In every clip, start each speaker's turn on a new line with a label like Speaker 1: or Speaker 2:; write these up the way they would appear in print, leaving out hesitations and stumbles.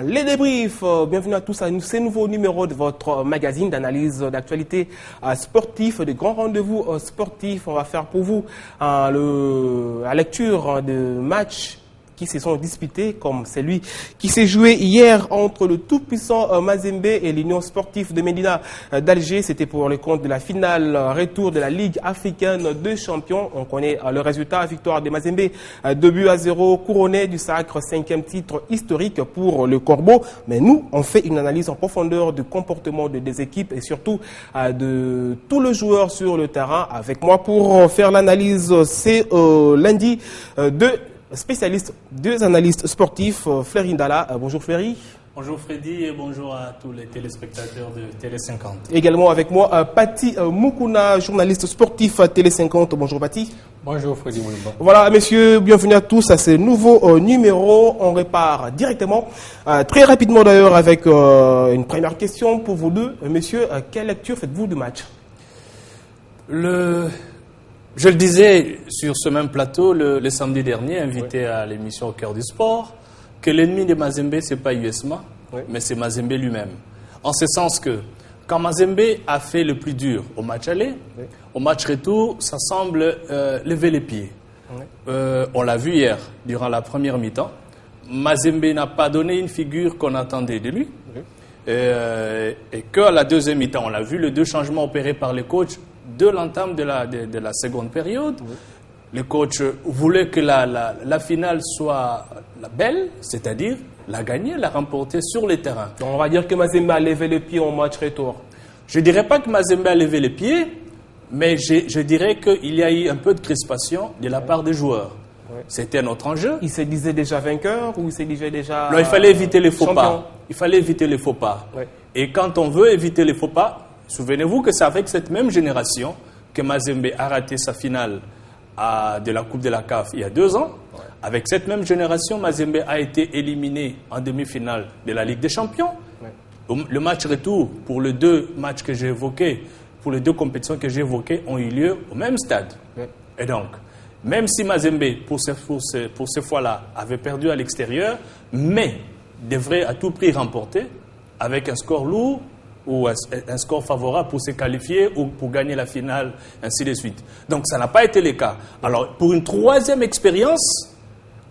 Speaker 1: Les débriefs, bienvenue à tous à ce nouveau numéro de votre magazine d'analyse d'actualité sportive, de grands rendez-vous sportifs. On va faire pour vous la lecture de matchs qui se sont disputés, comme celui qui s'est joué hier entre le tout-puissant Mazembe et l'Union sportive de Medina d'Alger. C'était pour le compte de la finale retour de la Ligue africaine de champions. On connaît le résultat, victoire de Mazembe 2-0, couronné du sacre 5e titre historique pour le Corbeau. Mais nous, on fait une analyse en profondeur du comportement des équipes et surtout de tous les joueurs sur le terrain. Avec moi pour faire l'analyse, c'est lundi deux analystes sportifs, Fléry Ndala. Bonjour Fléry.
Speaker 2: Bonjour Freddy et bonjour à tous les téléspectateurs de Télé 50.
Speaker 1: Également avec moi, Pati Moukouna, journaliste sportif à Télé 50. Bonjour Pati.
Speaker 3: Bonjour Freddy.
Speaker 1: Voilà messieurs, bienvenue à tous à ce nouveau numéro. On repart directement, très rapidement d'ailleurs, avec une première question pour vous deux. Messieurs, quelle lecture faites-vous du match?
Speaker 2: Je le disais sur ce même plateau le samedi dernier, invité à l'émission Au cœur du sport, que l'ennemi de Mazembe, ce n'est pas USMA, mais c'est Mazembe lui-même. En ce sens que quand Mazembe a fait le plus dur au match aller, au match retour, ça semble lever les pieds. On l'a vu hier, durant la première mi-temps. Mazembe n'a pas donné une figure qu'on attendait de lui. Et qu'à la deuxième mi-temps, on l'a vu, les deux changements opérés par les coachs de l'entame de la seconde période. Le coach voulait que la finale soit la belle, c'est-à-dire la gagner, la remporter sur le terrain.
Speaker 1: Donc on va dire que Mazembe a levé les pieds au match retour.
Speaker 2: Je ne dirais pas que Mazembe a levé les pieds, mais je dirais qu'il y a eu un peu de crispation de la part des joueurs. C'était notre enjeu.
Speaker 1: Il se disait déjà vainqueur ou il se disait déjà
Speaker 2: non, il fallait éviter les faux
Speaker 1: champion.
Speaker 2: pas. Il fallait éviter les faux pas. Et quand on veut éviter les faux pas, souvenez-vous que c'est avec cette même génération que Mazembe a raté sa finale de la Coupe de la CAF il y a 2 ans. Avec cette même génération, Mazembe a été éliminé en demi-finale de la Ligue des Champions. Le match retour, pour les 2 matchs que j'ai évoqués, pour les 2 compétitions que j'ai évoquées, ont eu lieu au même stade. Et donc, même si Mazembe, pour ces fois-là, avait perdu à l'extérieur, mais devrait à tout prix remporter avec un score lourd, ou un score favorable pour se qualifier ou pour gagner la finale, ainsi de suite. Donc ça n'a pas été le cas. Alors pour une 3e expérience,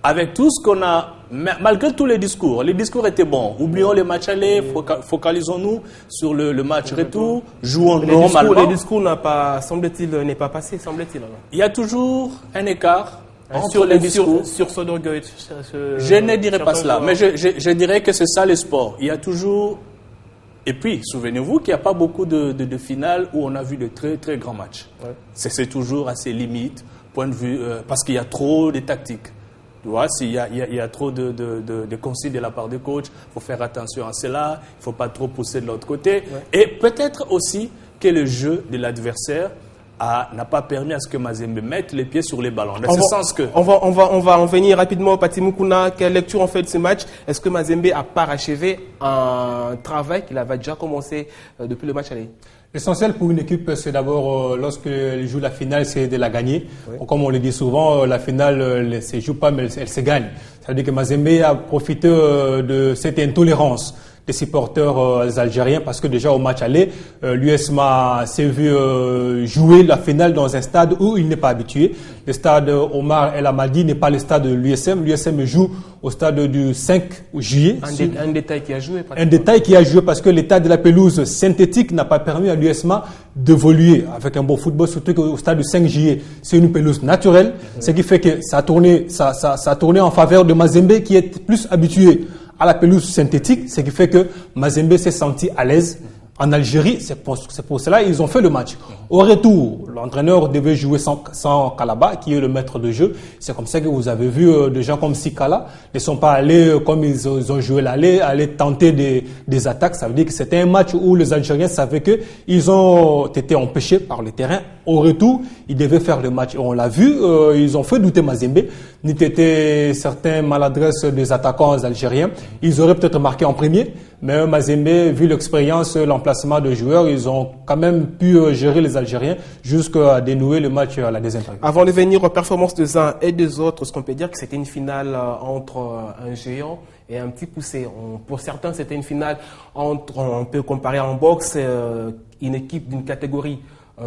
Speaker 2: avec tout ce qu'on a, malgré tous les discours étaient bons. Oublions les matchs allés, focalisons-nous sur le match retour, jouons normalement.
Speaker 1: Le discours n'est pas passé, semble-t-il.
Speaker 2: Il y a toujours un écart entre les discours.
Speaker 1: Sur Sodergueut.
Speaker 2: Je ne dirais pas cela, mais je dirais que c'est ça le sport. Il y a toujours... Et puis, souvenez-vous qu'il n'y a pas beaucoup de finales où on a vu de très, très grands matchs. C'est toujours assez limite, point de vue, parce qu'il y a trop de tactiques. Tu vois, s'il y a trop de consignes de la part des coachs, il faut faire attention à cela, il ne faut pas trop pousser de l'autre côté. Et peut-être aussi que le jeu de l'adversaire n'a pas permis à ce que Mazembe mette les pieds sur les ballons. Dans ce sens que...
Speaker 1: On va en venir rapidement, Pati Moukouna. Quelle lecture on fait de ce match? Est-ce que Mazembe a parachevé un travail qu'il avait déjà commencé depuis le match aller?
Speaker 3: L'essentiel pour une équipe, c'est d'abord, lorsqu'elle joue la finale, c'est de la gagner. Comme on le dit souvent, la finale ne se joue pas, mais elle se gagne. Ça veut dire que Mazembe a profité de cette intolérance des supporters algériens, parce que déjà au match aller, l'USMA s'est vu jouer la finale dans un stade où il n'est pas habitué. Le stade Omar El Hamadi n'est pas le stade de l'USM. L'USM joue au stade du 5 juillet.
Speaker 1: Un détail qui a joué.
Speaker 3: Un détail qui a joué parce que l'état de la pelouse synthétique n'a pas permis à l'USMA d'évoluer avec un bon football, surtout qu'au stade du 5 juillet, c'est une pelouse naturelle, ce qui fait que ça a tourné en faveur de Mazembe qui est plus habitué à la pelouse synthétique, ce qui fait que Mazembe s'est senti à l'aise en Algérie. C'est pour cela qu'ils ont fait le match. Au retour, l'entraîneur devait jouer sans Kalaba, qui est le maître de jeu. C'est comme ça que vous avez vu des gens comme Sikala ne sont pas allés, comme ils ont joué l'aller, aller tenter des attaques. Ça veut dire que c'était un match où les Algériens savaient qu'ils ont été empêchés par le terrain. Au retour, ils devaient faire le match. Et on l'a vu, ils ont fait douter Mazembe. N'était certaines maladresses des attaquants algériens. Ils auraient peut-être marqué en premier, Mais Mazembe, vu l'expérience, l'emplacement de joueurs, ils ont quand même pu gérer les Algériens jusqu'à dénouer le match à la deuxième période.
Speaker 1: Avant de venir aux performances des uns et des autres, est-ce qu'on peut dire que c'était une finale entre un géant et un petit poussé? Pour certains, c'était une finale entre, on peut comparer en boxe, une équipe d'une catégorie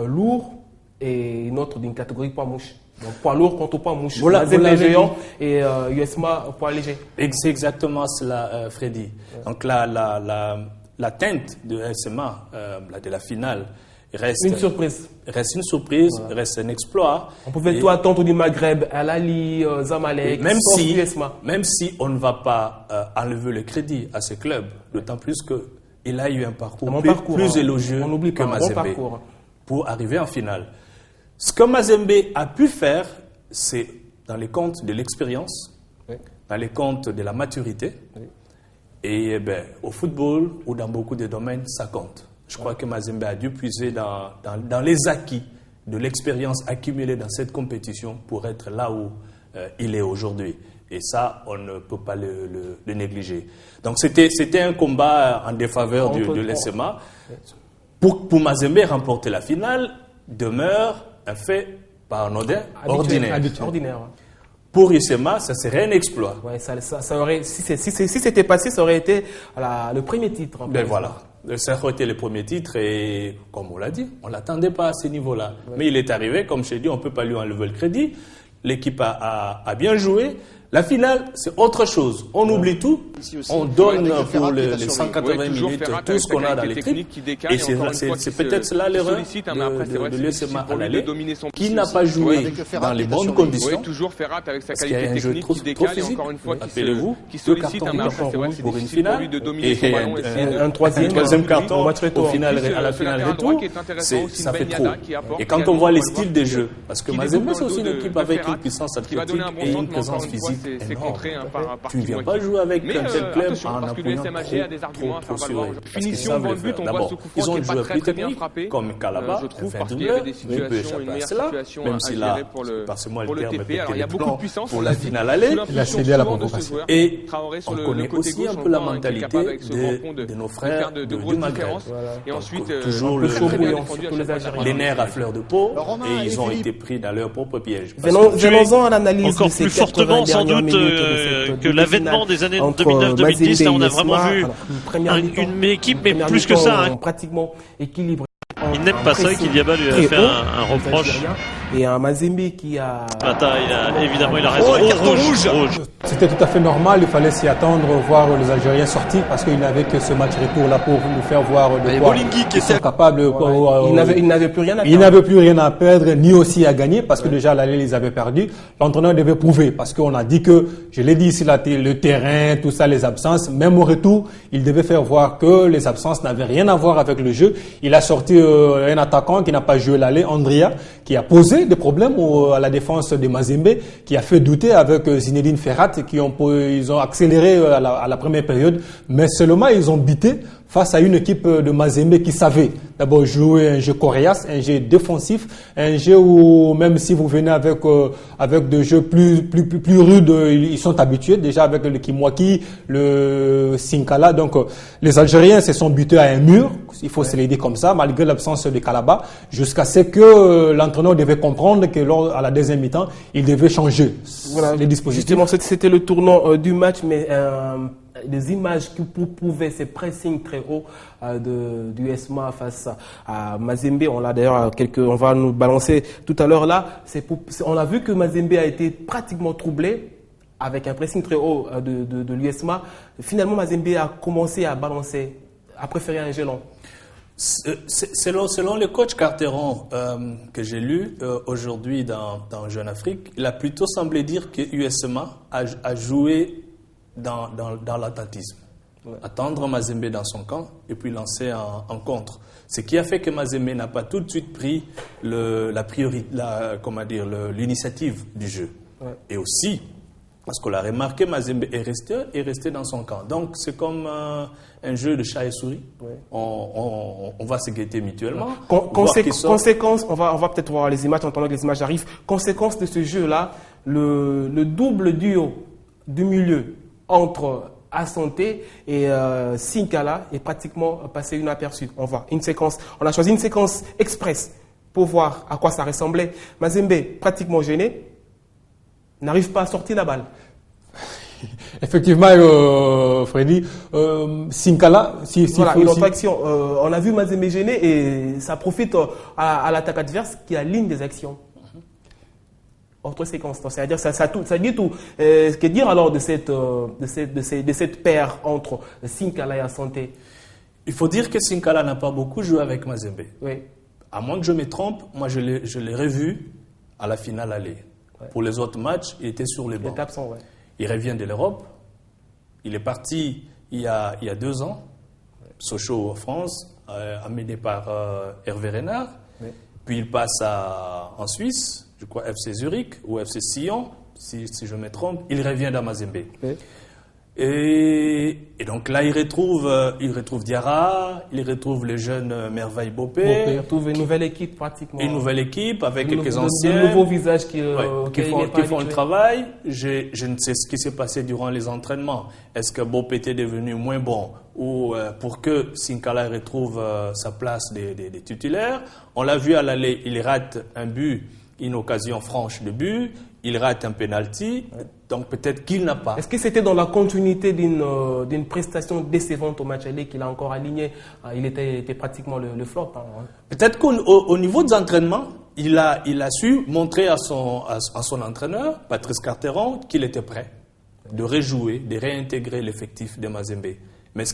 Speaker 1: lourd et une autre d'une catégorie poids mouche. Donc poids lourd contre poids mouche. Mazembe géant et USMA poids léger.
Speaker 2: C'est exactement cela, Freddy. Ouais. Donc la teinte de USMA, de la finale, reste
Speaker 1: une surprise.
Speaker 2: Reste une surprise, reste un exploit.
Speaker 1: On pouvait tout attendre du Maghreb, Al Ahly, Zamalek,
Speaker 2: même si on ne va pas enlever le crédit à ce club, d'autant plus qu'il a eu un parcours plus élogieux que Mazembe pour arriver en finale. Ce que Mazembe a pu faire, c'est dans les comptes de l'expérience, dans les comptes de la maturité, et au football ou dans beaucoup de domaines, ça compte. Je crois que Mazembe a dû puiser dans les acquis de l'expérience accumulée dans cette compétition pour être là où il est aujourd'hui. Et ça, on ne peut pas le négliger. Donc c'était un combat en défaveur de l'USMA. Pour Mazembe, remporter la finale demeure un fait pas anodin, ordinaire. Pour USMA, ça serait un exploit.
Speaker 1: Ouais, ça aurait, si c'était passé, ça aurait été le premier titre.
Speaker 2: Voilà. Ça aurait été le premier titre et, comme on l'a dit, on ne l'attendait pas à ce niveau-là. Ouais. Mais il est arrivé, comme je t'ai dit, on ne peut pas lui enlever le crédit. L'équipe a bien joué. La finale, c'est autre chose. On oublie tout. On donne pour les 180 minutes tout ce qu'on a dans l'équipe. Et c'est peut-être cela l'erreur de l'USMA à l'aller, qui n'a pas joué dans les bonnes conditions. Parce qu'il y a un jeu trop physique. Rappelez-vous, 2 cartons rouges pour une finale et un troisième carton à la finale retour. Ça fait trop. Et quand on voit les styles de jeu, parce que Mazembe, c'est aussi une équipe avec une puissance athlétique et une présence physique énorme. Tu ne viens pas jouer avec un tel club en appuyant trop sur eux. Parce qu'ils savent le faire. D'abord, ils ont un joueur plus technique, comme Kalaba, un fin doubleur, mais il peut échapper à cela, même s'il a, passez-moi le terme, pété les plombs pour la finale aller.
Speaker 3: Il a cédé à la provocation.
Speaker 2: Et on connaît aussi un peu la mentalité de nos frères du Maghreb.
Speaker 4: Et ensuite,
Speaker 2: toujours les nerfs à fleur de peau, et ils ont été pris dans leur propre piège.
Speaker 1: Venons-en à l'analyse
Speaker 5: encore plus fortement sans doute que l'avènement des années 2009-2010. Là, on a vraiment vu une équipe, mais plus que ça.
Speaker 1: Pratiquement équilibré.
Speaker 5: Il n'aime pas ça, Kyliaba lui a fait un reproche.
Speaker 1: Et un Mazembe qui a...
Speaker 5: Évidemment, il a raison. Rouge.
Speaker 3: C'était tout à fait normal, il fallait s'y attendre, voir les Algériens sortir, parce qu'ils n'avaient que ce match retour là pour nous faire voir de quoi ils sont capables.
Speaker 1: Ils n'avaient plus rien à perdre.
Speaker 3: Ils n'avaient plus rien à perdre, ni aussi à gagner, parce que déjà à l'aller, ils avaient perdu. L'entraîneur devait prouver, parce qu'on a dit que, je l'ai dit ici, le terrain, tout ça, les absences, même au retour, il devait faire voir que les absences n'avaient rien à voir avec le jeu. Il a sorti un attaquant qui n'a pas joué l'aller, Andria, qui a posé des problèmes à la défense de Mazembe, qui a fait douter avec Zinedine Ferrat, ils ont accéléré à la première période, mais seulement ils ont bité face à une équipe de Mazembe qui savait d'abord jouer un jeu coriace, un jeu défensif, un jeu où même si vous venez avec des jeux plus rudes, ils sont habitués déjà avec le Kimwaki, le Sinkala. Donc les Algériens se sont butés à un mur, il faut se le dire comme ça, malgré l'absence de Kalaba, jusqu'à ce que l'entraîneur devait comprendre que à la deuxième mi-temps, il devait changer les dispositifs.
Speaker 1: Justement, c'était le tournant du match, mais des images qui prouvaient ces pressings très hauts du USMA face à Mazembe. On l'a d'ailleurs on va nous balancer tout à l'heure là. On a vu que Mazembe a été pratiquement troublé avec un pressing très haut de l'USMA. Finalement, Mazembe a commencé à balancer, a préféré un gelon.
Speaker 2: Selon le coach Carteron que j'ai lu aujourd'hui dans Jeune Afrique, il a plutôt semblé dire que USMA a joué dans l'attentisme. Ouais. Attendre Mazembe dans son camp et puis lancer en contre. Ce qui a fait que Mazembe n'a pas tout de suite pris l'initiative du jeu. Ouais. Et aussi, parce qu'on l'a remarqué, Mazembe est resté dans son camp. Donc c'est comme un jeu de chat et souris. Ouais. On va se guetter mutuellement.
Speaker 1: Conséquence, on va peut-être voir les images, pendant que les images arrivent. Conséquence de ce jeu-là, le double duo du milieu entre Asante et Sinkala est pratiquement passé inaperçu. On voit une séquence. On a choisi une séquence express pour voir à quoi ça ressemblait. Mazembe, pratiquement gêné, n'arrive pas à sortir la balle.
Speaker 3: Effectivement, Freddy, Sinkala,
Speaker 1: voilà, une autre action. On a vu Mazembe gêné et ça profite à l'attaque adverse qui aligne des actions. Autre séquence. C'est-à-dire ça dit tout. Que dire alors de cette paire entre Sinkala et Asante?
Speaker 2: Il faut dire que Sinkala n'a pas beaucoup joué avec Mazembe.
Speaker 1: Oui.
Speaker 2: À moins que je me trompe, moi je l'ai revu à la finale aller. Ouais. Pour les autres matchs, il était sur les bancs.
Speaker 1: Il est absent, ouais.
Speaker 2: Il revient de l'Europe. Il est parti il y a 2 ans, Sochaux en France, amené par Hervé Renard. Oui. Puis il passe en Suisse, je crois FC Zurich ou FC Sion, si je me trompe. Il revient dans Mazembe. Oui. Et donc là, il retrouve Diarra, il retrouve le jeune Merveille Bopé.
Speaker 1: Il retrouve une nouvelle équipe pratiquement.
Speaker 2: Une nouvelle équipe avec quelques anciens.
Speaker 1: De nouveaux visages qui
Speaker 2: font le travail. Je ne sais ce qui s'est passé durant les entraînements. Est-ce que Bopé était devenu moins bon ou pour que Sinkala retrouve sa place des titulaires? On l'a vu à l'aller, il rate un but, une occasion franche de but. Il rate un penalty, donc peut-être qu'il n'a pas.
Speaker 1: Est-ce que c'était dans la continuité d'une prestation décevante au match aller qu'il a encore aligné? Il était pratiquement le flop. Hein.
Speaker 2: Peut-être qu'au niveau des entraînements, il a su montrer à son entraîneur, Patrice Carteron, qu'il était prêt de rejouer, de réintégrer l'effectif de Mazembe. Mais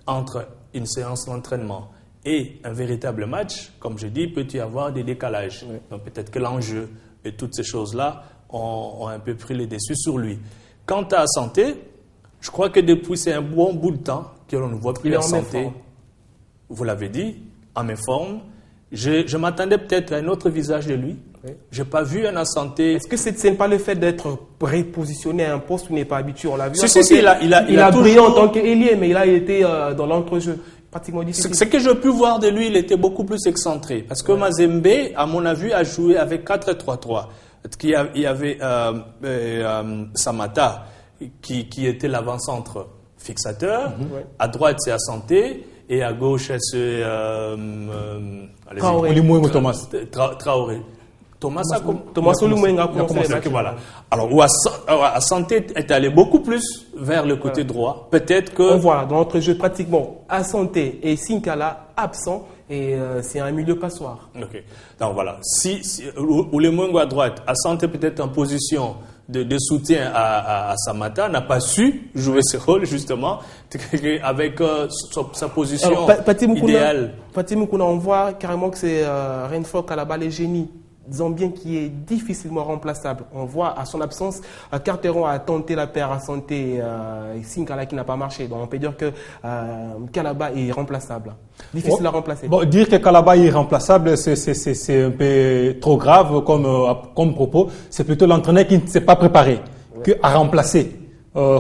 Speaker 2: entre une séance d'entraînement et un véritable match, comme je dis, peut y avoir des décalages. Oui. Donc peut-être que l'enjeu et toutes ces choses-là ont un peu pris les dessus sur lui. Quant à Asante, je crois que depuis c'est un bon bout de temps que l'on ne voit plus Asante. Vous l'avez dit, en même forme. Je m'attendais peut-être à un autre visage de lui. Oui. Je n'ai pas vu un Asante.
Speaker 1: Est-ce que ce n'est pas le fait d'être prépositionné à un poste où il n'est pas habitué? On l'a vu.
Speaker 2: Si, il a
Speaker 1: brillé en tant qu'ailier, mais il a été dans l'entrejeu. Pratiquement difficile.
Speaker 2: Ce que je peux voir de lui, il était beaucoup plus excentré. Parce que Mazembe, à mon avis, a joué avec 4-3-3. Il y avait Samata qui était l'avant-centre fixateur. À droite, c'est Asante. Et à gauche, c'est Traoré.
Speaker 1: Thomas Olumwenga.
Speaker 2: Voilà. Alors, Asante est allé beaucoup plus vers le côté droit. Peut-être que...
Speaker 1: On voit dans notre jeu pratiquement Asante et Sinkala absents. Et c'est un milieu passoire.
Speaker 2: Ok. Donc voilà. Si Olumwenga à droite, Asante peut-être en position de soutien à Samata, n'a pas su jouer ce rôle justement avec sa position idéale.
Speaker 1: Paty Moukouna, on voit carrément que c'est Renfort Kalaba, les génies. Zambien qui est difficilement remplaçable. On voit à son absence, Carteron a tenté la paire Asante et Sinkala qui n'a pas marché. Donc on peut dire que Kalaba est remplaçable. Difficile à remplacer.
Speaker 3: Bon, dire que Kalaba est irremplaçable, c'est un peu trop grave comme propos. C'est plutôt l'entraîneur qui ne s'est pas préparé à remplacer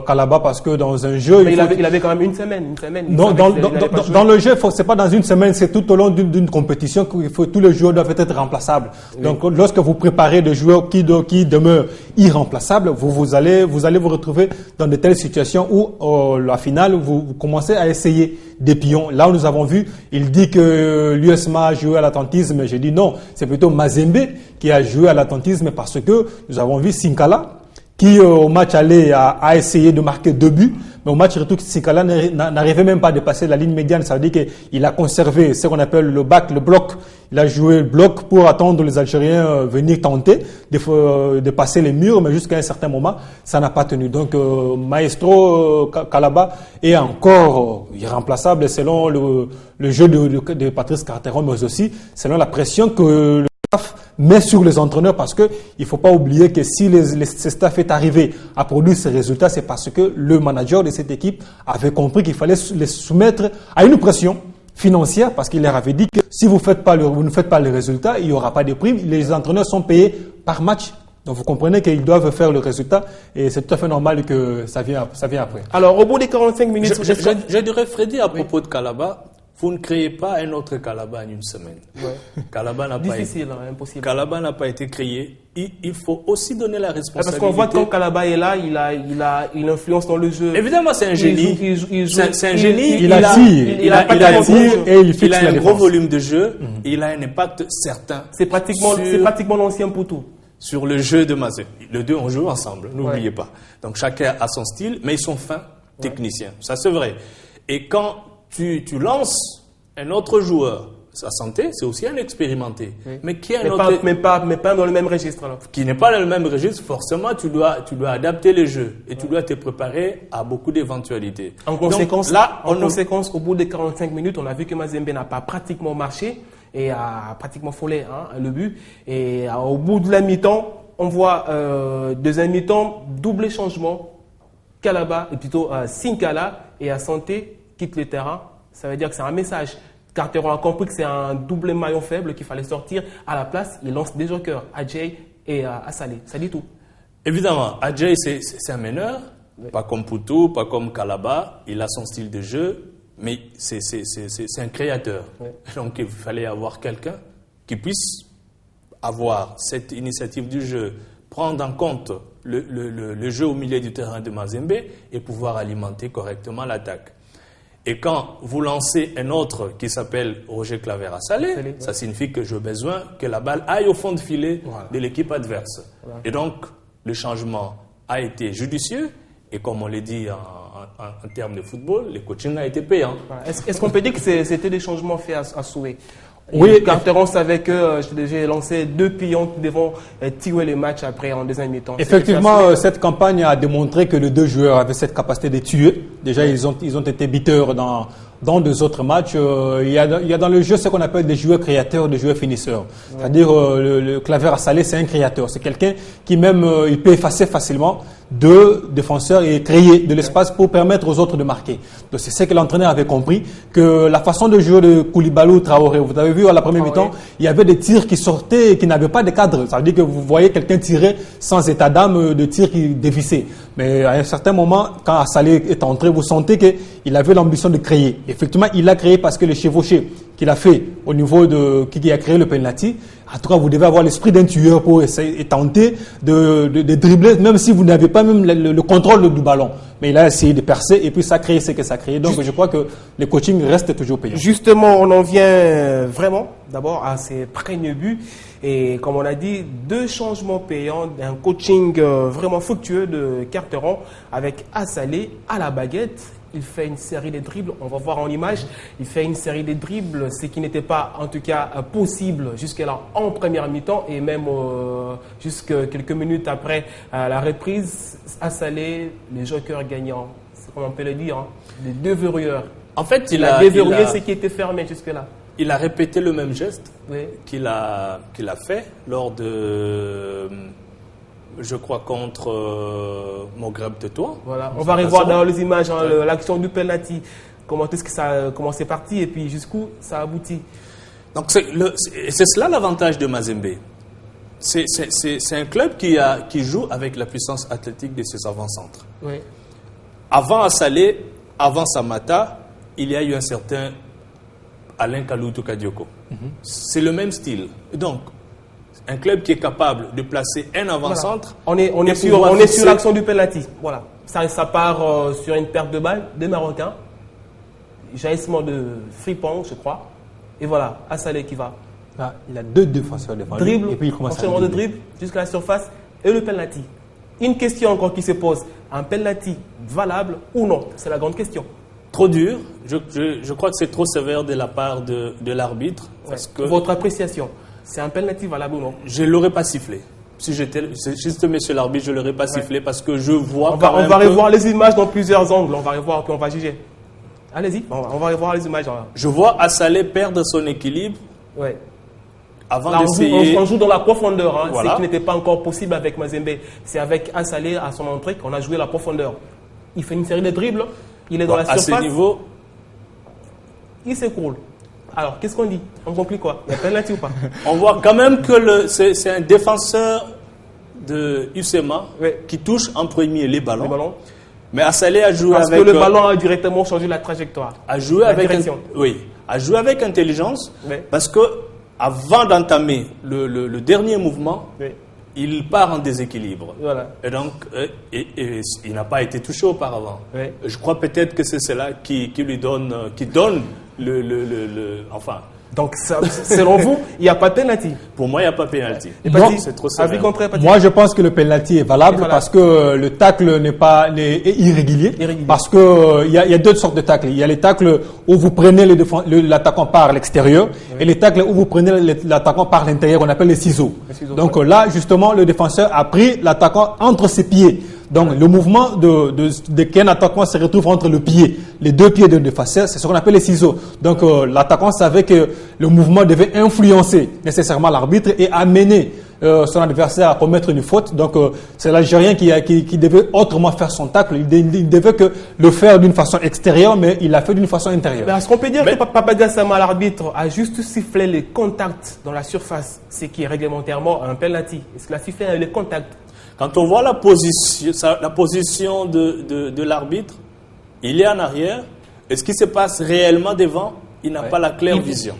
Speaker 3: Kalaba parce que dans un jeu...
Speaker 1: Mais il avait quand même une semaine.
Speaker 3: Non, dans le jeu, c'est pas dans une semaine, c'est tout au long d'une compétition qu'il faut, tous les joueurs doivent être remplaçables. Oui. Donc, lorsque vous préparez des joueurs qui demeurent irremplaçables, vous allez vous retrouver dans de telles situations où, la finale, vous commencez à essayer des pions. Là où nous avons vu, il dit que l'USMA a joué à l'attentisme. J'ai dit non, c'est plutôt Mazembe qui a joué à l'attentisme parce que nous avons vu Sinkala, qui au match aller a essayé de marquer 2 buts, mais au match retour, Sinkala n'arrivait même pas à dépasser la ligne médiane. Ça veut dire qu'il a conservé ce qu'on appelle le bloc. Il a joué le bloc pour attendre les Algériens venir tenter de passer les murs, mais jusqu'à un certain moment, ça n'a pas tenu. Donc, Maestro Kalaba est encore irremplaçable selon le jeu de Patrice Carteron, mais aussi selon la pression que le staff met sur les entraîneurs, parce que il faut pas oublier que si ce staff est arrivé à produire ces résultats, c'est parce que le manager de cette équipe avait compris qu'il fallait les soumettre à une pression financière, parce qu'il leur avait dit que si vous ne faites pas les résultats, il n'y aura pas de prime. Les entraîneurs sont payés par match. Donc vous comprenez qu'ils doivent faire le résultat et c'est tout à fait normal que ça vient après.
Speaker 1: Alors au bout des 45 minutes...
Speaker 2: Je dirais, Freddy, à propos de Kalaba, vous ne créez pas un autre Kalaba en une semaine.
Speaker 1: Ouais.
Speaker 2: Kalaba n'a
Speaker 1: difficile, impossible.
Speaker 2: Kalaba n'a pas été créé. Il faut aussi donner la responsabilité.
Speaker 1: Parce qu'on voit que quand Kalaba est là, il influence dans le jeu.
Speaker 2: Évidemment, c'est un génie. C'est un génie.
Speaker 3: Il attire et il fixe
Speaker 2: il a un gros volume de jeu. Il a un impact certain.
Speaker 1: C'est pratiquement l'ancien Poutou.
Speaker 2: Sur le jeu de Mazé. Les deux ont joué ensemble, n'oubliez pas. Donc chacun a son style, mais ils sont fins techniciens. Ça, c'est vrai. Et quand tu lances un autre joueur, sa santé, c'est aussi un expérimenté.
Speaker 1: Oui.
Speaker 2: Mais qui est
Speaker 1: mais pas dans le même registre. Alors.
Speaker 2: Qui n'est pas dans le même registre, forcément, tu dois adapter les jeux et tu dois te préparer à beaucoup d'éventualités.
Speaker 1: En conséquence, au bout des 45 minutes, on a vu que Mazembe n'a pas pratiquement marché et a pratiquement frôlé le but. Et au bout de la mi-temps, on voit deuxième mi-temps, double changement. Kalaba, et plutôt Sinkala et Asante quittent le terrain. Ça veut dire que c'est un message. Carteron a compris que c'est un double maillon faible qu'il fallait sortir. À la place, il lance des jokers, Adjei et Assalé. Ça dit tout.
Speaker 2: Évidemment, Adjei, c'est un meneur, pas comme Poutou, pas comme Kalaba. Il a son style de jeu, mais c'est un créateur. Ouais. Donc, il fallait avoir quelqu'un qui puisse avoir cette initiative du jeu, prendre en compte le jeu au milieu du terrain de Mazembe et pouvoir alimenter correctement l'attaque. Et quand vous lancez un autre qui s'appelle Roger Claver-Assalé, ça signifie que j'ai besoin que la balle aille au fond de filet de l'équipe adverse. Voilà. Et donc, le changement a été judicieux et comme on l'a dit en termes de football, le coaching a été payant.
Speaker 1: Voilà. Est-ce qu'on peut dire que c'était des changements faits à souhait?
Speaker 3: Oui,
Speaker 1: Carteron savait que j'ai lancé 2 pions qui devront tirer les matchs après en deuxième mi-temps.
Speaker 3: Effectivement, cette campagne a démontré que les deux joueurs avaient cette capacité de tuer. Déjà, ils ont été buteurs dans 2 autres matchs. Il y a dans le jeu ce qu'on appelle des joueurs créateurs, des joueurs finisseurs. C'est-à-dire le Claver-Assalé, c'est un créateur. C'est quelqu'un qui même il peut effacer facilement 2 défenseurs et créer de l'espace pour permettre aux autres de marquer. Donc c'est ce que l'entraîneur avait compris, que la façon de jouer de Koulibaly ou Traoré, vous avez vu à la première mi-temps, il y avait des tirs qui sortaient et qui n'avaient pas de cadre. Ça veut dire que vous voyez quelqu'un tirer sans état d'âme, de tir qui dévissait. Mais à un certain moment, quand Assalé est entré, vous sentez qu'il avait l'ambition de créer. Effectivement, il a créé parce que le chevauché qu'il a fait au niveau de qui a créé le penalty, en tout cas, vous devez avoir l'esprit d'un tueur pour essayer et tenter de dribbler, même si vous n'avez pas même le contrôle du ballon. Mais il a essayé de percer et puis ça a créé ce que ça a créé. Donc, je crois que le coaching reste toujours payant.
Speaker 1: Justement, on en vient vraiment d'abord à ces premiers buts. Et comme on a dit, 2 changements payants, un coaching vraiment fructueux de Carteron avec Assalé à la baguette. Il fait une série de dribbles, on va voir en image, il fait une série de dribbles, ce qui n'était pas en tout cas possible jusque-là en première mi-temps et même jusque quelques minutes après la reprise, Assalé, les jokers gagnants, c'est comme on peut le dire, les 2 verrouilleurs.
Speaker 2: En fait,
Speaker 1: il a déverrouillé ce qui était fermé jusque-là.
Speaker 2: Il a répété le même geste qu'il a fait lors de... Je crois contre Maghreb de toi.
Speaker 1: Voilà, on va revoir dans les images l'action du penalty. Comment c'est parti et puis jusqu'où ça aboutit.
Speaker 2: Donc c'est cela l'avantage de Mazembe. C'est un club qui joue avec la puissance athlétique de ses avant-centres.
Speaker 1: Oui.
Speaker 2: Avant Assalé, avant Samata, il y a eu un certain Alain Kaloutou Kadioko. C'est le même style. Donc un club qui est capable de placer un avant-centre.
Speaker 1: Voilà. On est sur l'action du penalty. Voilà. Ça part sur une perte de balle des Marocains. Jaillissement de Fripon, je crois. Et voilà, Assalé qui va.
Speaker 3: Ah, il a 2 défenseurs devant lui.
Speaker 1: Dribble, et puis il commence à de dribble jusqu'à la surface et le penalty. Une question encore qui se pose. Un penalty valable ou non? C'est la grande question.
Speaker 2: Trop dur. Je crois que c'est trop sévère de la part de l'arbitre.
Speaker 1: Votre appréciation? C'est un penalty valable ou non?
Speaker 2: Je ne l'aurais pas sifflé. Si j'étais juste monsieur l'arbitre, je ne l'aurais pas sifflé parce que je vois
Speaker 1: on va revoir les images dans plusieurs angles. On va revoir puis on va juger. Allez-y, on va revoir les images.
Speaker 2: Je vois Assalé perdre son équilibre.
Speaker 1: Ouais.
Speaker 2: Avant d'essayer...
Speaker 1: On joue dans la profondeur. Voilà. Ce qui n'était pas encore possible avec Mazembe. C'est avec Assalé à son entrée qu'on a joué la profondeur. Il fait une série de dribbles. Il est dans la surface.
Speaker 2: À ce niveau...
Speaker 1: Il s'écroule. Alors, qu'est-ce qu'on dit? On conclut quoi? Il y a penalty ou pas?
Speaker 2: On voit quand même que c'est un défenseur de UCMA qui touche en premier les ballons. Mais Assalé a joué
Speaker 1: parce que le ballon a directement changé la trajectoire.
Speaker 2: A joué avec à jouer avec intelligence, parce que avant d'entamer le dernier mouvement, il part en déséquilibre. Voilà. Et donc, il n'a pas été touché auparavant. Je crois peut-être que c'est cela qui donne enfin.
Speaker 1: Donc, selon vous, il n'y a pas de penalty?
Speaker 2: Pour moi, il n'y a pas de penalty.
Speaker 1: C'est trop sévère.
Speaker 3: Moi, je pense que le penalty est valable parce que le tacle est irrégulier. Parce que il y a deux sortes de tacles. Il y a les tacles où vous prenez l'attaquant par l'extérieur et les tacles où vous prenez l'attaquant par l'intérieur. On appelle les ciseaux. Donc là, justement, le défenseur a pris l'attaquant entre ses pieds. Donc, le mouvement de qu'un attaquant se retrouve entre les deux pieds d'un défenseur, c'est ce qu'on appelle les ciseaux. Donc, l'attaquant savait que le mouvement devait influencer nécessairement l'arbitre et amener son adversaire à commettre une faute. Donc, c'est l'Algérien qui devait autrement faire son tacle. Il devait que le faire d'une façon extérieure, mais il l'a fait d'une façon intérieure.
Speaker 1: Est-ce qu'on peut dire que Papa Gassama, l'arbitre, a juste sifflé les contacts dans la surface, ce qui est réglementairement un penalty? Est-ce qu'il a sifflé les contacts?
Speaker 2: Quand on voit la position de l'arbitre, il est en arrière. Et ce qui se passe réellement devant, il n'a pas la claire vision.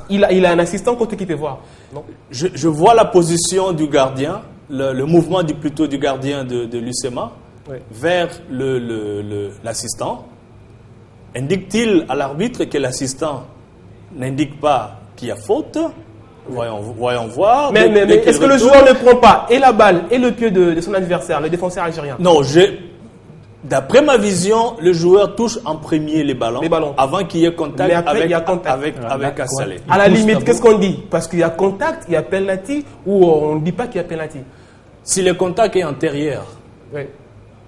Speaker 1: Il a un assistant côté qui peut voir. Non?
Speaker 2: Je vois la position du gardien, le mouvement plutôt du gardien de l'UCMA vers l'assistant. Indique-t-il à l'arbitre que l'assistant n'indique pas qu'il y a faute? Voyons voir.
Speaker 1: Mais est-ce que le joueur ne prend pas et la balle et le pied de son adversaire, le défenseur algérien?
Speaker 2: Non, d'après ma vision, le joueur touche en premier les ballons. Avant qu'il y ait contact avec Kassalé.
Speaker 1: À la limite, qu'est-ce qu'on dit? Parce qu'il y a contact, il y a penalty, ou on ne dit pas qu'il y a penalty?
Speaker 2: Si le contact est antérieur,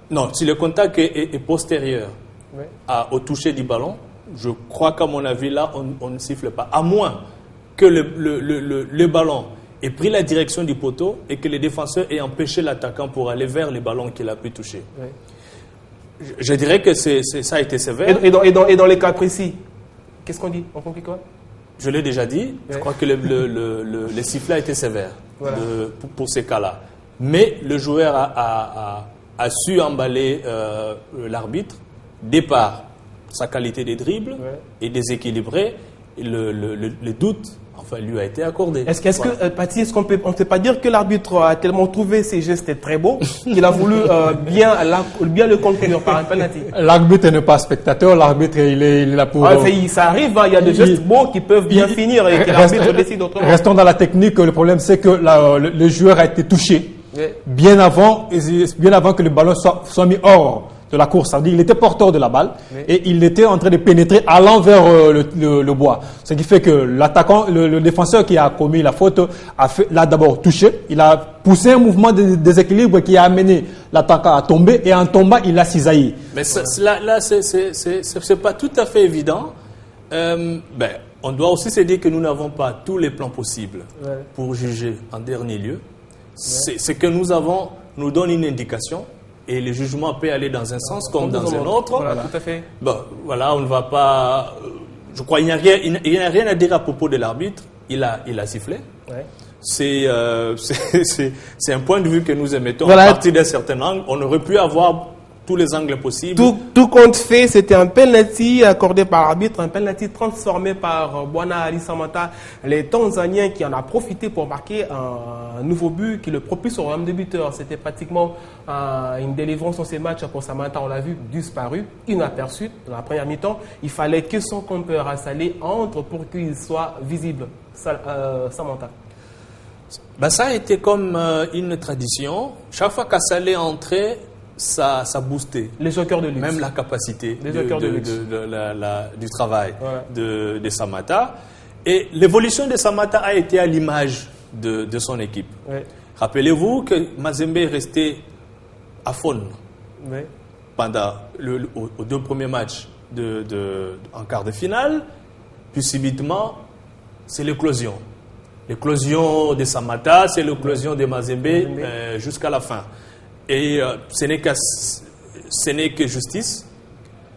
Speaker 2: non, si le contact est postérieur au toucher du ballon, je crois qu'à mon avis, là, on ne siffle pas. À moins que le ballon ait pris la direction du poteau et que le défenseur ait empêché l'attaquant pour aller vers les ballons qu'il a pu toucher. Je dirais que ça a été sévère.
Speaker 1: Et dans les cas précis, qu'est-ce qu'on dit? On compris quoi?
Speaker 2: Je l'ai déjà dit. Je crois que le sifflet a été sévère pour ces cas-là. Mais le joueur a su emballer l'arbitre, départ sa qualité de dribble et déséquilibré. Le doute lui a été accordé.
Speaker 1: Est-ce que Paty, on ne peut pas dire que l'arbitre a tellement trouvé ses gestes très beaux qu'il a voulu bien le conclure par un penalty?
Speaker 3: L'arbitre n'est pas spectateur, l'arbitre il est là pour...
Speaker 1: ça arrive, il y a des gestes beaux qui peuvent bien finir et que l'arbitre décide autrement.
Speaker 3: Restons dans la technique, le problème c'est que le joueur a été touché bien avant que le ballon soit mis hors de la course. Ça veut dire qu'il était porteur de la balle et il était en train de pénétrer allant vers le bois. Ce qui fait que l'attaquant, le défenseur qui a commis la faute l'a d'abord touché. Il a poussé un mouvement de déséquilibre qui a amené l'attaquant à tomber et en tombant, il a cisaillé.
Speaker 2: Mais là, c'est pas tout à fait évident. On doit aussi se dire que nous n'avons pas tous les plans possibles pour juger en dernier lieu. Ce que nous avons nous donne une indication. Et le jugement peut aller dans un sens comme dans un autre.
Speaker 1: Voilà, tout à fait.
Speaker 2: Bon, voilà, on ne va pas... Je crois qu'il n'y a rien à dire à propos de l'arbitre. Il a sifflé. C'est un point de vue que nous émettons. À partir d'un certain angle, on aurait pu avoir tous les angles possibles.
Speaker 1: Tout compte fait, c'était un penalty accordé par l'arbitre, un penalty transformé par Bwana Ali Samata, les Tanzaniens qui en a profité pour marquer un nouveau but qui le propulse au rang de buteur. C'était pratiquement une délivrance dans ces matchs pour Samata, on l'a vu, disparu, inaperçu dans la première mi-temps. Il fallait que son compère Assalé entre pour qu'il soit visible. Samata.
Speaker 2: Ça a été comme une tradition. Chaque fois qu'Assalé entrait, ça boostait.
Speaker 1: Les jokers de luxe.
Speaker 2: Même la capacité du travail de Samata. Et l'évolution de Samata a été à l'image de son équipe. Rappelez-vous que Mazembe est resté à faune pendant aux deux premiers matchs en quart de finale. Puis subitement, c'est l'éclosion. L'éclosion de Samata, c'est l'éclosion de Mazembe jusqu'à la fin. Et ce n'est que justice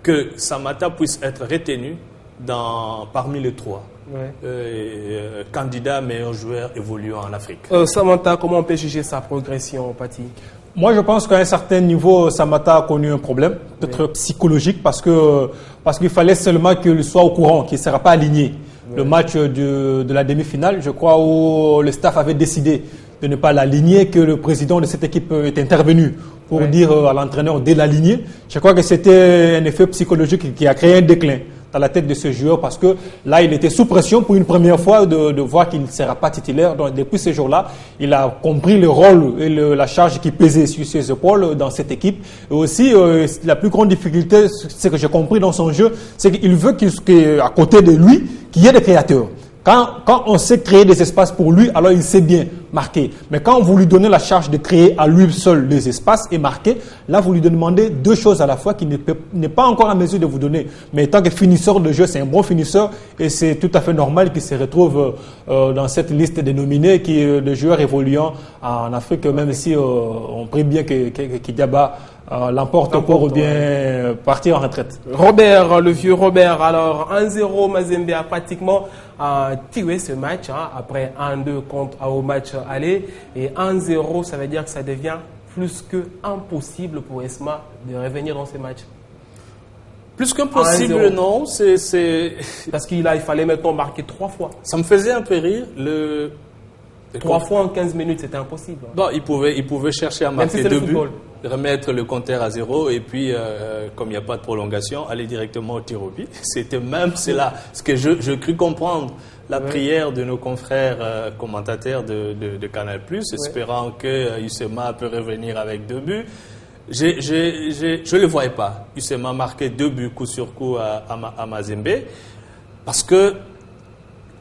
Speaker 2: que Samata puisse être retenu parmi les trois candidats meilleurs joueurs évoluant en Afrique.
Speaker 1: Samata, comment on peut juger sa progression, Paty?
Speaker 3: Moi, je pense qu'à un certain niveau, Samatta a connu un problème, peut-être psychologique, parce qu'il fallait seulement qu'il soit au courant, qu'il ne sera pas aligné. Le match de la demi-finale, je crois, où le staff avait décidé de ne pas l'aligner, que le président de cette équipe est intervenu pour dire à l'entraîneur de l'aligner. Je crois que c'était un effet psychologique qui a créé un déclin dans la tête de ce joueur, parce que là, il était sous pression pour une première fois de voir qu'il ne sera pas titulaire. Donc, depuis ce jour-là, il a compris le rôle et la charge qui pesait sur ses épaules dans cette équipe. Et aussi, la plus grande difficulté, c'est que j'ai compris dans son jeu, c'est qu'il veut qu'à côté de lui, qu'il y ait des créateurs. Quand on sait créer des espaces pour lui, alors il sait bien marquer. Mais quand vous lui donnez la charge de créer à lui seul des espaces et marquer, là vous lui demandez deux choses à la fois qu'il n'est pas encore en mesure de vous donner. Mais tant que finisseur de jeu, c'est un bon finisseur et c'est tout à fait normal qu'il se retrouve dans cette liste des nominés de joueurs évoluant en Afrique, même si on prie bien que Kidiaba l'emporte pour bien partir en retraite.
Speaker 1: Robert, le vieux Robert, alors 1-0, Mazembe a pratiquement tiré ce match après 1-2 au match aller, et 1-0, ça veut dire que ça devient plus que impossible pour Esma de revenir dans ces matchs.
Speaker 2: Plus qu'impossible, non,
Speaker 1: parce qu'il fallait maintenant marquer 3 fois.
Speaker 2: Ça me faisait un peu rire.
Speaker 1: 3 fois en 15 minutes, c'était impossible.
Speaker 2: Bon, il pouvait chercher à marquer 2 buts, remettre le compteur à 0 et puis, comme il n'y a pas de prolongation, aller directement au tir au but. C'était même, c'est là ce que je crus comprendre, la prière de nos confrères commentateurs de Canal+, espérant que Usema peut revenir avec 2 buts. Je ne le voyais pas. Usema marquait 2 buts coup sur coup à Mazembe, parce que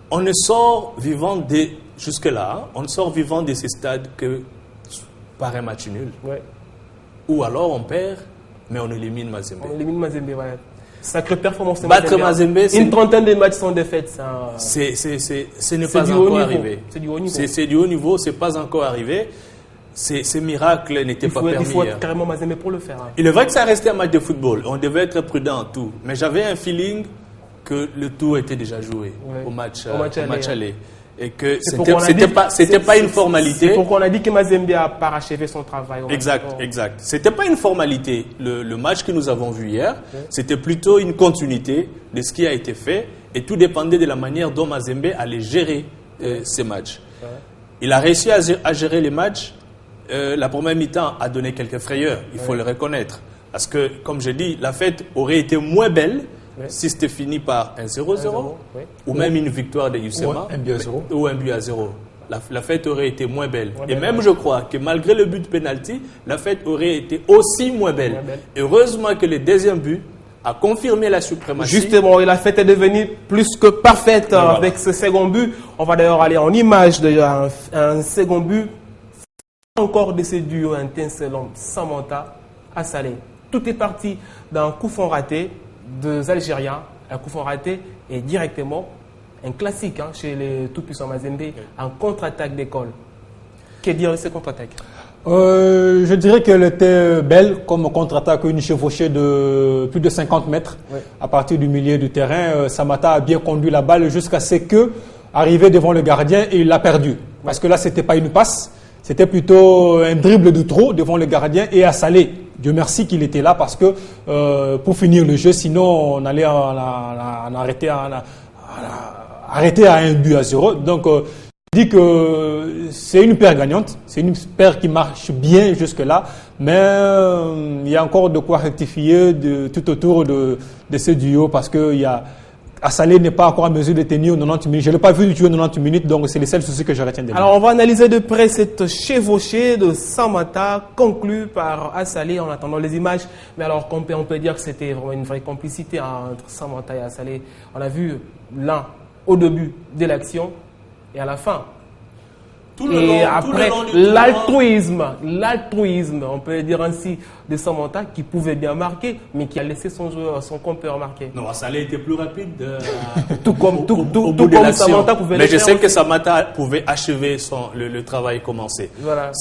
Speaker 2: on ne sort vivant jusque-là, on sort vivant de ces stades que par un match nul.
Speaker 1: Ouais.
Speaker 2: Ou alors on perd, mais on élimine Mazembe.
Speaker 1: On élimine Mazembe, ouais. Sacrée performance de
Speaker 2: Battre Mazembe,
Speaker 1: une trentaine de matchs sans défaite.
Speaker 2: Ce n'est pas encore arrivé. C'est du haut niveau. C'est du haut niveau, c'est pas encore arrivé. Ces miracles n'étaient pas permis.
Speaker 1: Il faut être carrément Mazembe pour le faire.
Speaker 2: Il est vrai que ça restait un match de football. On devait être prudent en tout. Mais j'avais un feeling que le tour était déjà joué au match aller. Et que c'était pas une formalité.
Speaker 1: C'est pourquoi on a dit que Mazembe a parachevé son travail.
Speaker 2: Exact. C'était pas une formalité. Le match que nous avons vu hier, c'était plutôt une continuité de ce qui a été fait, et tout dépendait de la manière dont Mazembe allait gérer ces matchs. Il a réussi à gérer les matchs. La première mi-temps a donné quelques frayeurs, il faut le reconnaître. Parce que, comme je dis, la fête aurait été moins belle si c'était fini par un 0-0 ou même une victoire de Usema ou un but à 0. La fête aurait été moins belle. Et même je crois que malgré le but de pénalty, la fête aurait été aussi moins belle. Heureusement que le deuxième but a confirmé la suprématie.
Speaker 1: Justement, la fête est devenue plus que parfaite avec ce second but. On va d'ailleurs aller en image un second but. Encore de ce duo intenselon Samanta à Salé. Tout est parti d'un coup franc raté des Algériens, un coup franc raté et directement un classique chez les tout-puissants Mazembe, en contre-attaque d'école. Que dire de ces contre-attaques?
Speaker 3: Je dirais qu'elle était belle comme contre-attaque, une chevauchée de plus de 50 mètres à partir du milieu du terrain. Samata a bien conduit la balle jusqu'à ce que, arrivé devant le gardien, et il l'a perdu. Parce que là, ce n'était pas une passe, c'était plutôt un dribble de trop devant le gardien et à Salé. Dieu merci qu'il était là, parce que pour finir le jeu, sinon on allait en arrêter à un but à 0. Donc, je dis que c'est une paire gagnante, c'est une paire qui marche bien jusque-là, mais il y a encore de quoi rectifier tout autour de ce duo, parce que Assalé n'est pas encore en mesure de tenir 90 minutes. Je ne l'ai pas vu jouer 90 minutes, donc c'est le seul souci que je retiens de lui.
Speaker 1: Alors, on va analyser de près cette chevauchée de Samata conclue par Assalé en attendant les images. Mais alors, on peut dire que c'était vraiment une vraie complicité entre Samata et Assalé. On a vu l'un au début de l'action et à la fin. Après, l'altruisme, on peut dire ainsi, de Samanta, qui pouvait bien marquer, mais qui a laissé son compteur marquer.
Speaker 2: Non, Assalé était plus rapide.
Speaker 1: Tout comme Samanta pouvait le faire.
Speaker 2: Mais je sais que Samanta pouvait achever le travail commencé.
Speaker 1: Voilà.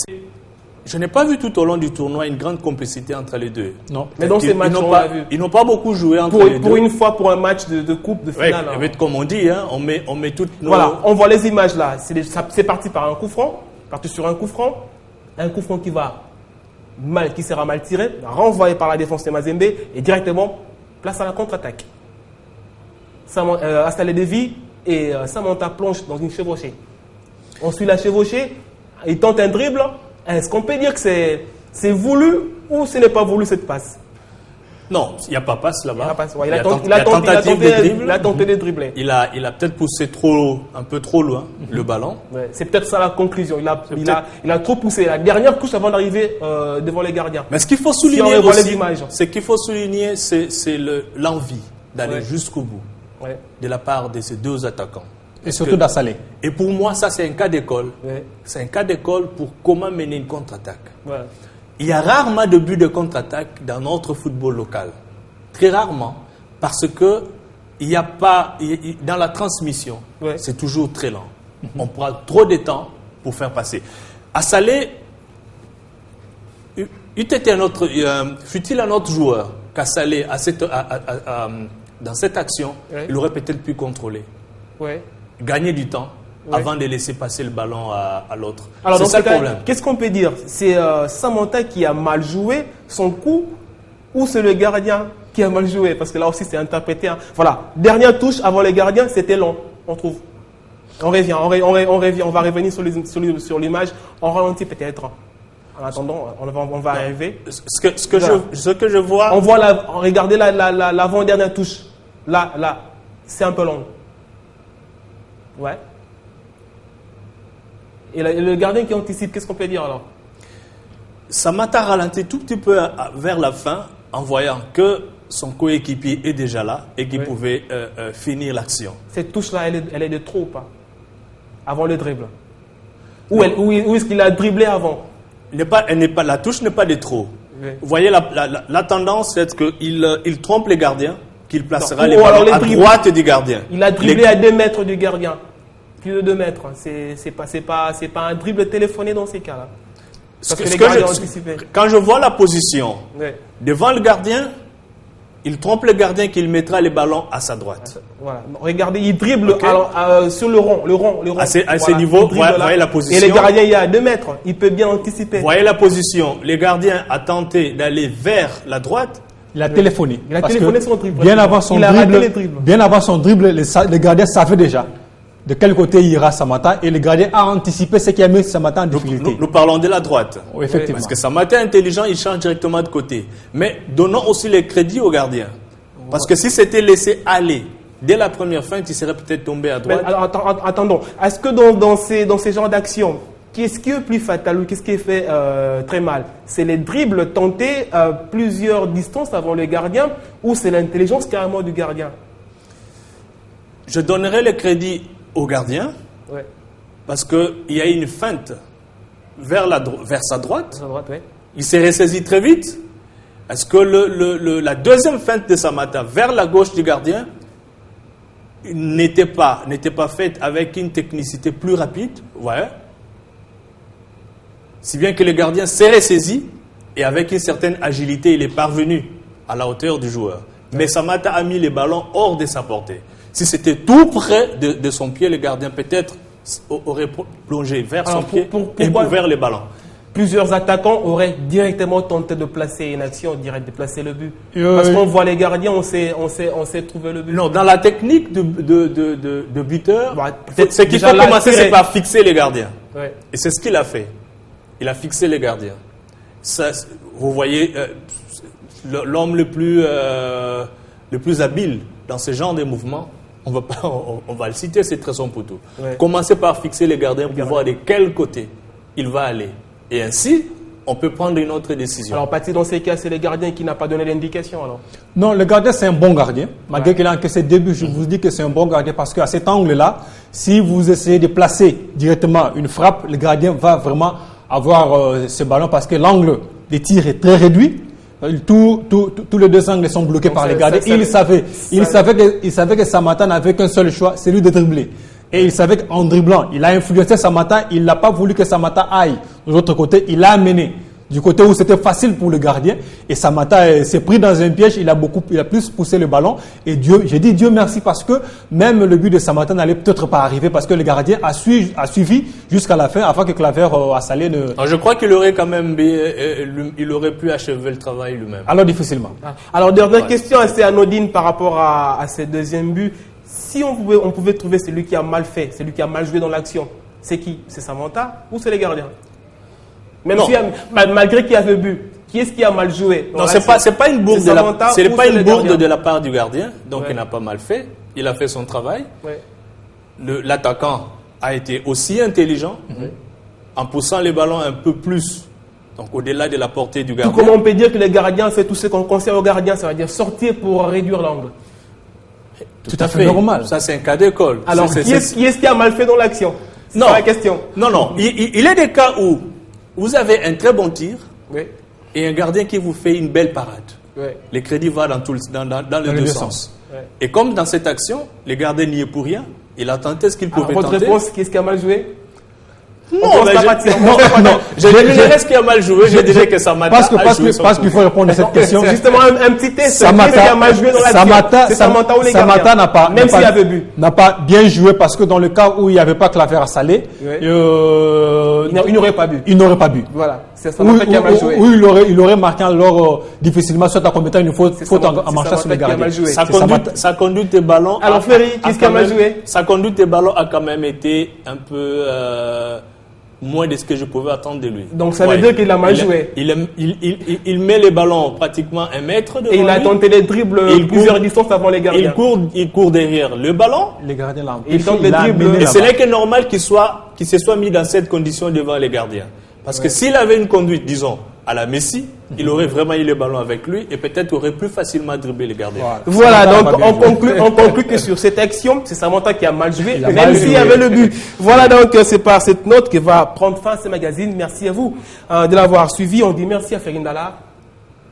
Speaker 2: Je n'ai pas vu tout au long du tournoi une grande complicité entre les deux.
Speaker 1: Non. Mais dans ces matchs, on l'a vu.
Speaker 2: Ils n'ont pas beaucoup joué entre les deux.
Speaker 1: Pour une fois, pour un match de coupe, de finale.
Speaker 2: Oui, comme on dit, on met toutes nos...
Speaker 1: Voilà, on voit les images là. C'est parti par un coup franc, parti sur un coup franc qui va qui sera mal tiré, renvoyé par la défense de Mazembe et directement place à la contre-attaque. Assalé Devi et Samantha plonge dans une chevauchée. On suit la chevauchée, il tente un dribble. Est-ce qu'on peut dire que c'est voulu ou ce n'est pas voulu cette passe?
Speaker 2: Non, il n'y a pas passe là-bas.
Speaker 1: Il a tenté de dribbler.
Speaker 2: Il a peut-être poussé un peu trop loin le ballon.
Speaker 1: Ouais, c'est peut-être ça la conclusion. Il a trop poussé. La dernière couche avant d'arriver devant les gardiens.
Speaker 2: Mais ce qu'il faut souligner c'est l'envie d'aller jusqu'au bout de la part de ces deux attaquants.
Speaker 3: Et surtout d'Assalé.
Speaker 2: Et pour moi, ça c'est un cas d'école. Ouais. C'est un cas d'école pour comment mener une contre-attaque. Ouais. Il y a rarement de buts de contre-attaque dans notre football local. Très rarement. Parce que il n'y a pas, dans la transmission, c'est toujours très lent. On prend trop de temps pour faire passer. Assalé, fut-il un autre joueur qu'Assalé dans cette action, il aurait peut-être pu contrôler. Gagner du temps avant de laisser passer le ballon à l'autre.
Speaker 1: Alors, c'est ça le problème. Qu'est-ce qu'on peut dire? C'est Samantha qui a mal joué son coup ou c'est le gardien qui a mal joué? Parce que là aussi, c'est interprété. Voilà. Dernière touche avant les gardiens, c'était long, on trouve. On revient, on va revenir sur l'image. On ralentit peut-être. En attendant, on va arriver.
Speaker 2: Ce que je vois...
Speaker 1: Regardez l'avant-dernière touche. Là, c'est un peu long. Ouais. Et le gardien qui anticipe, qu'est-ce qu'on peut dire alors?
Speaker 2: Samantha ralentit tout petit peu vers la fin en voyant que son coéquipier est déjà là et qu'il pouvait finir l'action. Cette
Speaker 1: touche-là, elle est de trop ou pas? Avant le dribble? Ou est-ce qu'il a dribblé avant?
Speaker 2: La touche n'est pas de trop. Oui. Vous voyez, la tendance, c'est qu'il trompe les gardiens, qu'il placera les ballons à droite du gardien.
Speaker 1: Il a dribblé à 2 mètres du gardien. Plus de 2 mètres. C'est pas un dribble téléphoné dans ces cas-là.
Speaker 2: Quand je vois la position devant le gardien, il trompe le gardien qu'il mettra les ballons à sa droite.
Speaker 1: Voilà. Regardez, il dribble sur le rond.
Speaker 2: À ce niveau, voyez la position.
Speaker 1: Et le gardien, il est à 2 mètres. Il peut bien anticiper.
Speaker 2: Voyez la position. Le gardien a tenté d'aller vers la droite.
Speaker 3: Il a téléphoné.
Speaker 1: Il a téléphoné son dribble.
Speaker 3: Bien avant son dribble, le gardien savait déjà de quel côté ira Samantha et le gardien a anticipé ce qui a mis Samantha en difficulté.
Speaker 2: Nous parlons de la droite.
Speaker 3: Oui, effectivement.
Speaker 2: Parce que Samantha est intelligent, il change directement de côté. Mais donnons aussi le crédit au gardien. Parce que si c'était laissé aller dès la première feinte, il serait peut-être tombé à droite.
Speaker 1: Mais alors, attendons. Est-ce que dans ces genres d'actions, qu'est-ce qui est plus fatal ou qu'est-ce qui est fait très mal? C'est les dribbles tentés à plusieurs distances avant le gardien ou c'est l'intelligence carrément du gardien?
Speaker 2: Je donnerai le crédit au gardien parce qu'il y a une feinte vers sa droite. Il s'est ressaisi très vite. Est-ce que la deuxième feinte de Samantha vers la gauche du gardien n'était pas faite avec une technicité plus rapide? Si bien que le gardien s'est ressaisi et avec une certaine agilité, il est parvenu à la hauteur du joueur. Mais Samantha a mis les ballons hors de sa portée. Si c'était tout près de son pied, le gardien peut-être aurait plongé vers son pied et ouvert les ballons.
Speaker 1: Plusieurs attaquants auraient directement tenté de placer une action, de placer le but. Parce qu'on voit les gardiens, on sait trouver le but.
Speaker 2: Non, dans la technique de buteur, ce qu'il faut commencer, c'est par fixer les gardiens. Et c'est ce qu'il a fait. Il a fixé les gardiens. Ça, vous voyez, l'homme le plus habile dans ce genre de mouvements, on va le citer, c'est Tresson Poutou. Commencez par fixer les gardiens pour voir de quel côté il va aller. Et ainsi, on peut prendre une autre décision.
Speaker 1: Alors, Paty, dans ces cas, c'est le gardien qui n'a pas donné l'indication, alors?
Speaker 3: Non, le gardien, c'est un bon gardien. Malgré qu'il a encaissé des buts, je vous dis que c'est un bon gardien parce qu'à cet angle-là, si vous essayez de placer directement une frappe, le gardien va vraiment avoir ce ballon parce que l'angle des tirs est très réduit. Tous les deux angles sont bloqués par les gardiens. Il savait que Samantha n'avait qu'un seul choix, c'est lui de dribbler. Et il savait qu'en dribblant, il a influencé Samantha, il n'a pas voulu que Samantha aille de l'autre côté, il l'a amené du côté où c'était facile pour le gardien. Et Samatta s'est pris dans un piège, il a plus poussé le ballon. Et j'ai dit Dieu merci parce que même le but de Samatta n'allait peut-être pas arriver parce que le gardien a suivi jusqu'à la fin afin que Claver à Salé ne...
Speaker 2: Alors, je crois qu'il aurait quand même, il aurait pu achever le travail lui-même.
Speaker 3: Alors difficilement.
Speaker 1: Alors dernière question assez anodine par rapport à ce deuxième but. Si on pouvait trouver celui qui a mal fait, celui qui a mal joué dans l'action, c'est qui? C'est Samatta ou c'est les gardiens? Même si, malgré qu'il y a le but, qui est-ce qui a mal joué?
Speaker 2: Non, c'est pas une bourde de la part du gardien, donc il n'a pas mal fait. Il a fait son travail.
Speaker 1: Ouais.
Speaker 2: L'attaquant a été aussi intelligent en poussant les ballons un peu plus, donc au-delà de la portée du gardien.
Speaker 1: Tout comme on peut dire que le gardien fait tout ce qu'on conseille au gardien, ça veut dire sortir pour réduire l'angle.
Speaker 3: Tout à fait normal.
Speaker 2: Ça, c'est un cas d'école.
Speaker 1: Alors, qui est-ce qui a mal fait dans l'action?
Speaker 2: Non.
Speaker 1: C'est la question.
Speaker 2: Non. Il est des cas où vous avez un très bon tir et un gardien qui vous fait une belle parade. Les crédits vont dans les deux sens. Et comme dans cette action, le gardien n'y est pour rien, il a tenté ce qu'il pouvait tenter.
Speaker 1: Votre réponse, qui est-ce qui a mal joué?
Speaker 2: Non, je dirais ce qui a mal joué, je dirais que Samatta a joué son
Speaker 3: parce qu'il faut répondre à cette question.
Speaker 1: Justement, un petit test. Qui a mal joué dans l'action? C'est Samatta ou les gardiens?
Speaker 3: Samatta n'a pas bien joué parce que dans le cas où il n'y avait pas Claver à Salé,
Speaker 1: il n'aurait pas bu.
Speaker 3: Il n'aurait pas bu.
Speaker 1: Voilà, c'est Samatta qui a mal joué.
Speaker 3: Ou il aurait marqué alors difficilement, soit en commettant une faute en marchant sur le gardien.
Speaker 2: Sa conduite des ballons.
Speaker 1: Alors Ferry, qu'est-ce qui a mal joué?
Speaker 2: Sa conduite des ballons a quand même été un peu moins de ce que je pouvais attendre de lui.
Speaker 1: Donc ça veut dire qu'il a mal joué.
Speaker 2: Il met les ballons pratiquement 1 mètre devant lui.
Speaker 1: Et il a tenté les dribbles plusieurs distances avant les gardiens.
Speaker 2: Il court derrière le ballon.
Speaker 3: Les gardiens l'ont
Speaker 1: empêché. Il tente les dribbles.
Speaker 2: Et ce n'est que normal qu'il se soit mis dans cette condition devant les gardiens. Parce que s'il avait une conduite, disons, à la Messi, il aurait vraiment eu le ballon avec lui et peut-être aurait plus facilement dribblé les gardiens.
Speaker 1: Voilà, donc on conclut que sur cette action, c'est Samatta qui a mal joué, même s'il y avait le but. Voilà, donc c'est par cette note que va prendre fin ce magazine. Merci à vous de l'avoir suivi. On dit merci à Ferry Ndala.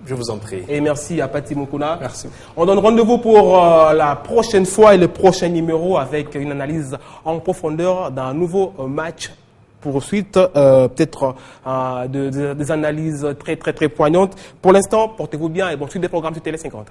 Speaker 2: Je vous en prie.
Speaker 1: Et merci à Pati Mukuna.
Speaker 3: Merci.
Speaker 1: On donne rendez-vous pour la prochaine fois et le prochain numéro avec une analyse en profondeur d'un nouveau match. Pour ensuite, peut-être des analyses très poignantes. Pour l'instant, portez-vous bien et bon suite des programmes sur Télé 50.